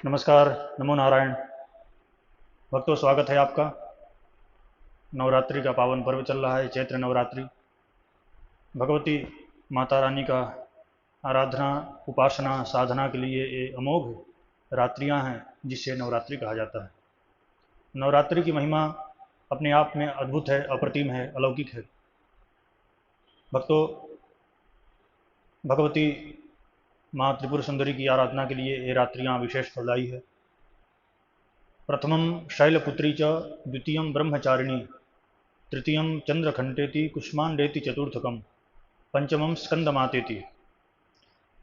नमस्कार। नमो नारायण। भक्तों, स्वागत है आपका। नवरात्रि का पावन पर्व चल रहा है, चैत्र नवरात्रि। भगवती माता रानी का आराधना, उपासना, साधना के लिए ये अमोघ रात्रियां हैं, जिसे नवरात्रि कहा जाता है। नवरात्रि की महिमा अपने आप में अद्भुत है, अप्रतिम है, अलौकिक है। भक्तों, भगवती माँ त्रिपुर सुंदरी की आराधना के लिए ये रात्रियां विशेष फलदायी है। प्रथमं शैलपुत्री च, द्वितीयं ब्रह्मचारिणी, तृतीयं चंद्रखंडेति, कुष्मांडेति चतुर्थकम, पंचमम स्कंदमातेति।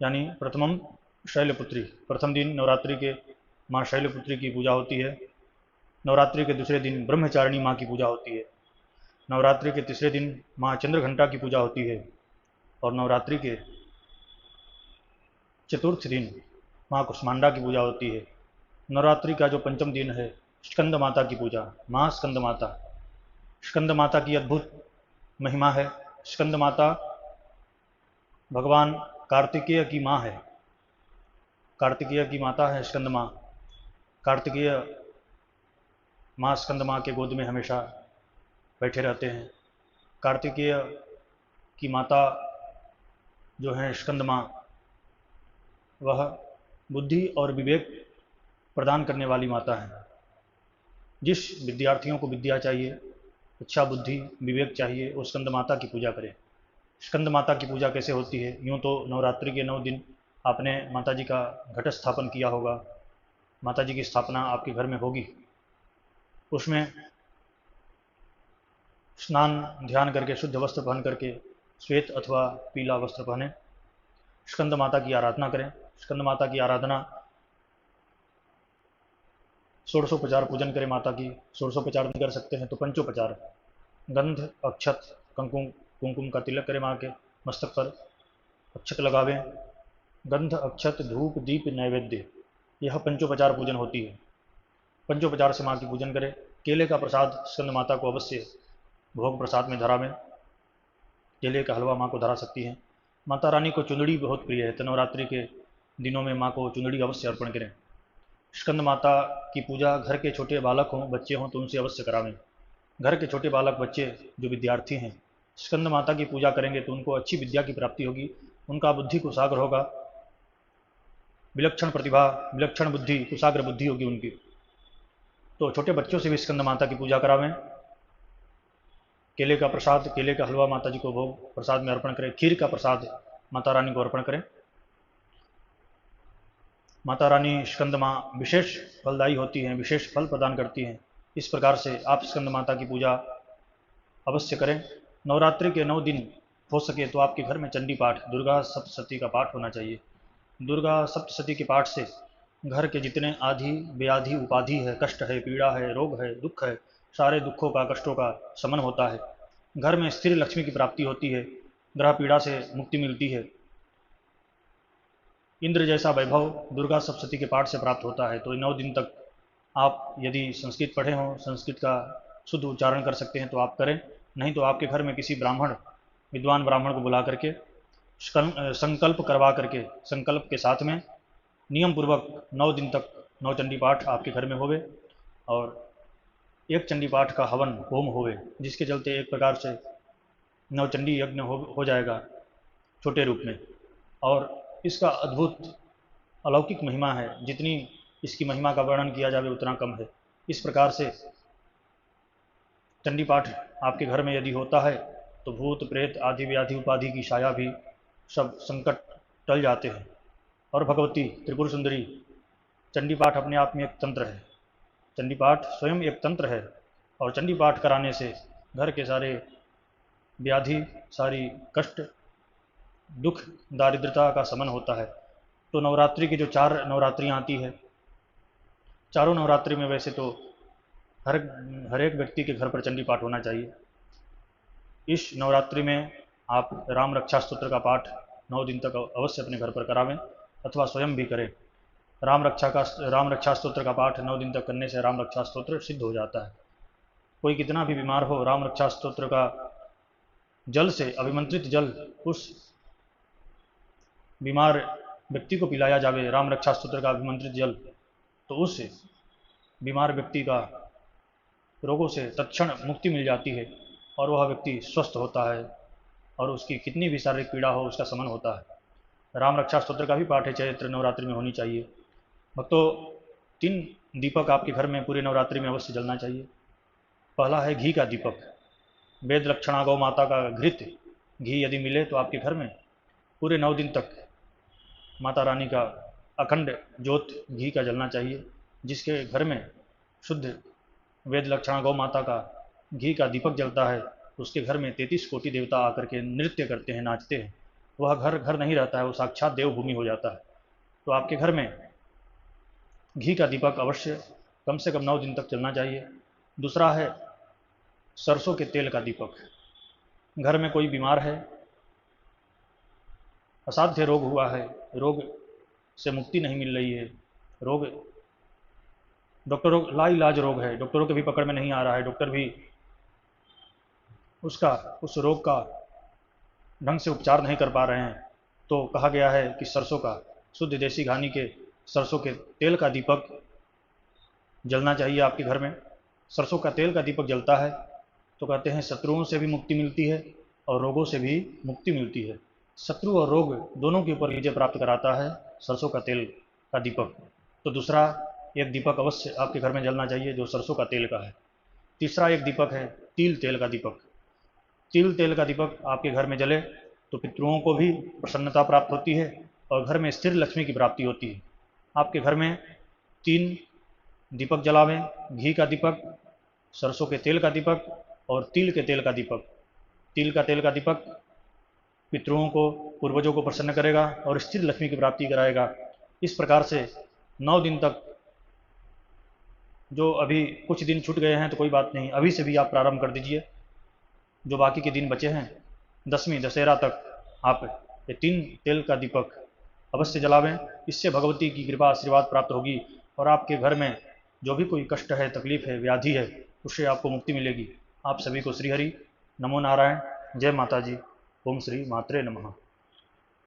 यानी प्रथमम शैलपुत्री, प्रथम दिन नवरात्रि के माँ शैलपुत्री की पूजा होती है। नवरात्रि के दूसरे दिन ब्रह्मचारिणी माँ की पूजा होती है। नवरात्रि के तीसरे दिन माँ चंद्रघंटा की पूजा होती है। और नवरात्रि के चतुर्थ दिन माँ कुष्मांडा की पूजा होती है। नवरात्रि का जो पंचम दिन है, स्कंद माता की पूजा, माँ स्कंद माता। स्कंद माता की अद्भुत महिमा है। स्कंद माता भगवान कार्तिकेय की माँ है। कार्तिकेय की माता है स्कंद माँ। कार्तिकेय माँ स्कंद माँ के गोद में हमेशा बैठे रहते हैं। कार्तिकेय की माता जो है स्कंद माँ, वह बुद्धि और विवेक प्रदान करने वाली माता है। जिस विद्यार्थियों को विद्या चाहिए, अच्छा बुद्धि विवेक चाहिए, वो स्कंद माता की पूजा करें। स्कंद माता की पूजा कैसे होती है? यूँ तो नवरात्रि के 9 दिन आपने माता जी का घट स्थापन किया होगा, माता जी की स्थापना आपके घर में होगी। उसमें स्नान ध्यान करके, शुद्ध वस्त्र पहन करके, श्वेत अथवा पीला वस्त्र पहने, स्कंद माता की आराधना करें। स्कंद माता की आराधना, षोडशोपचार पूजन करें माता की। षोडशोपचार नहीं कर सकते हैं तो पंचोपचार, गंध अक्षत कुमकुम का तिलक करें माँ के मस्तक पर, अक्षत लगावें। गंध अक्षत धूप दीप नैवेद्य, यह पंचोपचार पूजन होती है। पंचोपचार से माँ की पूजन करें। केले का प्रसाद स्कंद माता को अवश्य भोग प्रसाद में धरावें। केले का हलवा माँ को धरा सकती हैं। माता रानी को चुंदड़ी बहुत प्रिय है, तो नवरात्रि के दिनों में माँ को चुंदड़ी अवश्य अर्पण करें। स्कंद माता की पूजा घर के छोटे बालक हों, बच्चे हों, तो उनसे अवश्य करावें। घर के छोटे बालक बच्चे जो विद्यार्थी हैं, स्कंद माता की पूजा करेंगे तो उनको अच्छी विद्या की प्राप्ति होगी, उनका बुद्धि कुशाग्र होगा, विलक्षण प्रतिभा, विलक्षण बुद्धि, कुशाग्र बुद्धि होगी उनकी। तो छोटे बच्चों से भी स्कंद माता की पूजा करावें। केले का प्रसाद, केले का हलवा माता जी को भोग प्रसाद में अर्पण करें। खीर का प्रसाद माता रानी को अर्पण करें। माता रानी स्कंद माँ विशेष फलदायी होती हैं, विशेष फल प्रदान करती हैं। इस प्रकार से आप स्कंद माता की पूजा अवश्य करें। नवरात्रि के 9 दिन हो सके तो आपके घर में चंडी पाठ, दुर्गा सप्तशती का पाठ होना चाहिए। दुर्गा सप्तशती के पाठ से घर के जितने आधि व्याधि उपाधि है, कष्ट है, पीड़ा है, रोग है, दुख है, सारे दुखों का, कष्टों का शमन होता है। घर में स्थिर लक्ष्मी की प्राप्ति होती है, ग्रह पीड़ा से मुक्ति मिलती है। इंद्र जैसा वैभव दुर्गा सप्तशती के पाठ से प्राप्त होता है। तो 9 दिन तक आप यदि संस्कृत पढ़े हों, संस्कृत का शुद्ध उच्चारण कर सकते हैं तो आप करें। नहीं तो आपके घर में किसी ब्राह्मण, विद्वान ब्राह्मण को बुला करके संकल्प करवा करके, संकल्प के साथ में नियम पूर्वक 9 दिन तक 9 चंडी पाठ आपके घर में होवे, और एक चंडी पाठ का हवन होम होवे, जिसके चलते एक प्रकार से नवचंडी यज्ञ हो जाएगा छोटे रूप में। और इसका अद्भुत अलौकिक महिमा है, जितनी इसकी महिमा का वर्णन किया जाए उतना कम है। इस प्रकार से चंडी पाठ आपके घर में यदि होता है तो भूत प्रेत आदि व्याधि उपाधि की छाया भी, सब संकट टल जाते हैं। और भगवती त्रिपुर सुंदरी, चंडी पाठ अपने आप में एक तंत्र है। चंडी पाठ स्वयं एक तंत्र है, और चंडी पाठ कराने से घर के सारे व्याधि, सारी कष्ट, दुख, दारिद्रता का शमन होता है। तो नवरात्रि की जो 4 नवरात्रियाँ आती है, चारों नवरात्रि में वैसे तो हर एक व्यक्ति के घर पर चंडी पाठ होना चाहिए। इस नवरात्रि में आप राम रक्षा स्तोत्र का पाठ 9 दिन तक अवश्य अपने घर पर करावें, अथवा स्वयं भी करें। राम रक्षा स्तोत्र का पाठ 9 दिन तक करने से राम रक्षा स्तोत्र सिद्ध हो जाता है। कोई कितना भी बीमार हो, राम रक्षा स्तोत्र का जल से, अभिमंत्रित जल उस बीमार व्यक्ति को पिलाया जावे, राम रक्षा स्तोत्र का अभिमंत्रित जल, तो उस बीमार व्यक्ति का रोगों से तत्क्षण मुक्ति मिल जाती है और वह व्यक्ति स्वस्थ होता है और उसकी कितनी भी शारीरिक पीड़ा हो उसका शमन होता है। राम रक्षा स्तोत्र का भी पाठ है चैत्र नवरात्रि में होनी चाहिए। भक्तों, 3 दीपक आपके घर में पूरे नवरात्रि में अवश्य जलना चाहिए। पहला है घी का दीपक। वेद लक्षणा गौ माता का घृत घी यदि मिले तो आपके घर में पूरे 9 दिन तक माता रानी का अखंड ज्योत घी का जलना चाहिए। जिसके घर में शुद्ध वेद लक्षणा गौ माता का घी का दीपक जलता है उसके घर में 33 कोटि देवता आकर के नृत्य करते हैं, नाचते हैं। वह घर घर नहीं रहता है, वो साक्षात देवभूमि हो जाता है। तो आपके घर में घी का दीपक अवश्य कम से कम 9 दिन तक चलना चाहिए। दूसरा है सरसों के तेल का दीपक। घर में कोई बीमार है, असाध्य रोग हुआ है, रोग से मुक्ति नहीं मिल रही है, रोग डॉक्टरों लाइलाज रोग है, डॉक्टरों के भी पकड़ में नहीं आ रहा है, डॉक्टर भी उस रोग का ढंग से उपचार नहीं कर पा रहे हैं, तो कहा गया है कि सरसों का शुद्ध देसी घानी के सरसों के तेल का दीपक जलना चाहिए आपके घर में। सरसों का तेल का दीपक जलता है तो कहते हैं शत्रुओं से भी मुक्ति मिलती है और रोगों से भी मुक्ति मिलती है। शत्रु और रोग दोनों के ऊपर विजय प्राप्त कराता है सरसों का तेल का दीपक। तो दूसरा एक दीपक अवश्य आपके घर में जलना चाहिए जो सरसों का तेल का है। तीसरा एक दीपक है तिल तेल का दीपक। तिल तेल का दीपक आपके घर में जले तो पितरों को भी प्रसन्नता प्राप्त होती है और घर में स्थिर लक्ष्मी की प्राप्ति होती है। आपके घर में 3 दीपक जलावें, घी का दीपक, सरसों के तेल का दीपक और तिल के तेल का दीपक। तिल का तेल का दीपक पितरों को, पूर्वजों को प्रसन्न करेगा और स्थिर लक्ष्मी की प्राप्ति कराएगा। इस प्रकार से 9 दिन तक, जो अभी कुछ दिन छूट गए हैं तो कोई बात नहीं, अभी से भी आप प्रारंभ कर दीजिए। जो बाकी के दिन बचे हैं 10वीं दशहरा तक आप ये 3 तेल का दीपक अवश्य जलावें। इससे भगवती की कृपा आशीर्वाद प्राप्त होगी और आपके घर में जो भी कोई कष्ट है, तकलीफ है, व्याधि है, उससे आपको मुक्ति मिलेगी। आप सभी को श्री हरि, नमो नारायण, जय माता जी, ओम श्री मात्रे नमः।